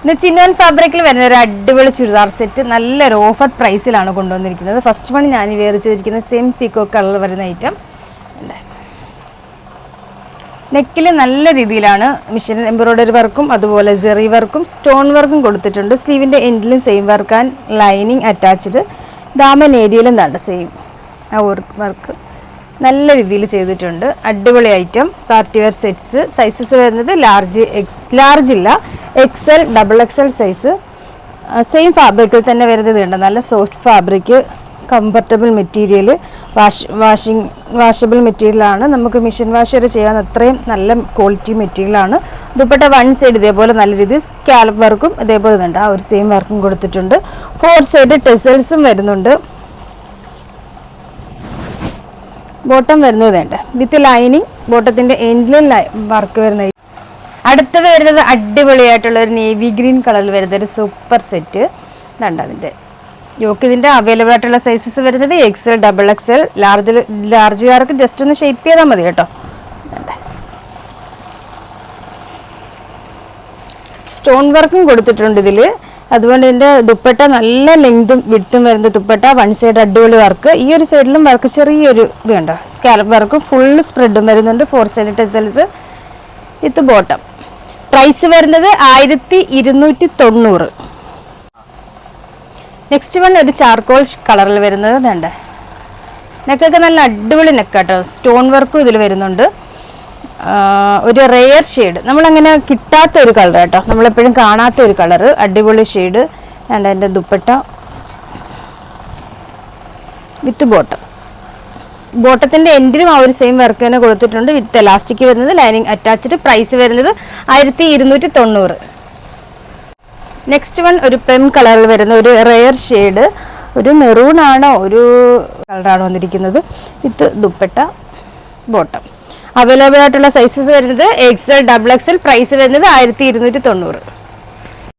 ഇത് ചിന്നോൻ ഫാബ്രിക്കിൽ വരുന്ന ഒരു അടിപൊളി ചുരിദാർ സെറ്റ് നല്ലൊരു ഓഫർ പ്രൈസിലാണ് കൊണ്ടുവന്നിരിക്കുന്നത്. ഫസ്റ്റ് വൺ ഞാൻ വെയർ ചെയ്തിരിക്കുന്നത് സെയിം പീക്കോ കളർ വരുന്ന ഐറ്റം. നെക്കിൽ നല്ല രീതിയിലാണ് മിഷൻ എംബ്രോയ്ഡറി വർക്കും അതുപോലെ ജെറി വർക്കും സ്റ്റോൺ വർക്കും കൊടുത്തിട്ടുണ്ട്. സ്ലീവിൻ്റെ എൻഡിലും same work and lining attached. ദാമൻ ഏരിയയിലും താണ്ട് സെയിം ആ വർക്ക് നല്ല രീതിയിൽ ചെയ്തിട്ടുണ്ട്. അടിപൊളി item party wear sets. Sizes വരുന്നത് ലാർജ് ഇല്ല, XL, XXL സൈസ്. സെയിം ഫാബ്രിക്കിൽ തന്നെ വരുന്നത് ഉണ്ട്. നല്ല soft fabric, comfortable material, washable മെറ്റീരിയലാണ്. നമുക്ക് മെഷീൻ വാഷ് വരെ ചെയ്യാൻ അത്രയും നല്ല ക്വാളിറ്റി മെറ്റീരിയലാണ്. ദുപ്പട്ട വൺ സൈഡ് ഇതേപോലെ നല്ല രീതിയിൽ സ്കാലപ്പ് വർക്കും ഇതേപോലെ ഉണ്ട്. ആ ഒരു സെയിം വർക്കും കൊടുത്തിട്ടുണ്ട്. 4 സൈഡ് ടെസൽസും വരുന്നുണ്ട്. ബോട്ടം വരുന്നത് വേണ്ട വിത്ത് ലൈനിങ്. ബോട്ടത്തിൻ്റെ എൻഡിലും വർക്ക് വരുന്ന. അടുത്തത് വരുന്നത് അടിപൊളിയായിട്ടുള്ള ഒരു നേവി ഗ്രീൻ കളറിൽ വരുന്ന ഒരു സൂപ്പർ സെറ്റ് ഇതുണ്ട്. അതിൻ്റെ യോക്ക് ഇതിൻ്റെ അവൈലബിൾ ആയിട്ടുള്ള സൈസസ് വരുന്നത് XL, XXL. ലാർജുകാർക്ക് ജസ്റ്റ് ഒന്ന് ഷേപ്പ് ചെയ്താൽ മതി കേട്ടോ. സ്റ്റോൺ വർക്കും കൊടുത്തിട്ടുണ്ട് ഇതിൽ. അതുകൊണ്ട് ഇതിൻ്റെ ദുപ്പട്ട നല്ല ലെങ്തും വിഡ്ത്തും വരുന്ന ദുപ്പട്ട. വൺ സൈഡ് അടിപൊളി വർക്ക്. ഈ ഒരു സൈഡിലും വർക്ക് ചെറിയൊരു ഇത് കണ്ടോ, സ്കാലപ്പ് വർക്ക്. ഫുൾ സ്പ്രെഡും വരുന്നുണ്ട്. 4 side tassels with bottom. Price വരുന്നത് 1290. നെക്സ്റ്റ് വൺ ഒരു ചാർക്കോൾ കളറിൽ വരുന്നത് വേണ്ട. നെക്കൊക്കെ നല്ല അടിപൊളി നെക്കാട്ടോ. സ്റ്റോൺ വർക്കും ഇതിൽ വരുന്നുണ്ട്. ഒരു റെയർ ഷെയ്ഡ്, നമ്മളങ്ങനെ കിട്ടാത്ത ഒരു കളർ കേട്ടോ, നമ്മളെപ്പോഴും കാണാത്ത ഒരു കളറ്. അടിപൊളി ഷെയ്ഡ് വേണ്ട. എൻ്റെ ദുപ്പട്ട വിത്ത് ബോട്ടം. ബോട്ടത്തിൻ്റെ എൻഡിലും ആ ഒരു സെയിം വർക്ക് തന്നെ കൊടുത്തിട്ടുണ്ട്. വിത്ത് എലാസ്റ്റിക് വരുന്നത്, ലൈനിങ് അറ്റാച്ച്ഡ്. പ്രൈസ് വരുന്നത് 1290. നെക്സ്റ്റ് വൺ ഒരു പെം കളറിൽ വരുന്ന ഒരു റെയർ ഷെയ്ഡ്. ഒരു മെറൂൺ ആണോ ഒരു കളറാണ് വന്നിരിക്കുന്നത്. വിത്ത് ദുപ്പട്ട, ബോട്ടം. അവൈലബിൾ ആയിട്ടുള്ള സൈസസ് വരുന്നത് XL, XXL. പ്രൈസ് വരുന്നത് 1290.